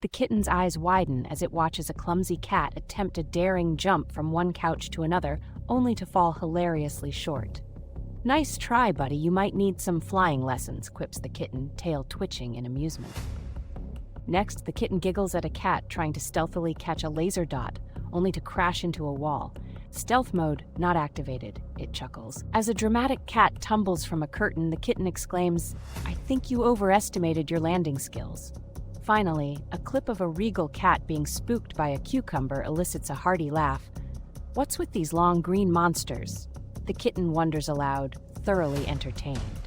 The kitten's eyes widen as it watches a clumsy cat attempt a daring jump from one couch to another, only to fall hilariously short. "Nice try, buddy. You might need some flying lessons," quips the kitten, tail twitching in amusement. Next, the kitten giggles at a cat trying to stealthily catch a laser dot, only to crash into a wall. "Stealth mode not activated," it chuckles. As a dramatic cat tumbles from a curtain, the kitten exclaims, "I think you overestimated your landing skills." Finally, a clip of a regal cat being spooked by a cucumber elicits a hearty laugh. "What's with these long green monsters?" The kitten wonders aloud, thoroughly entertained.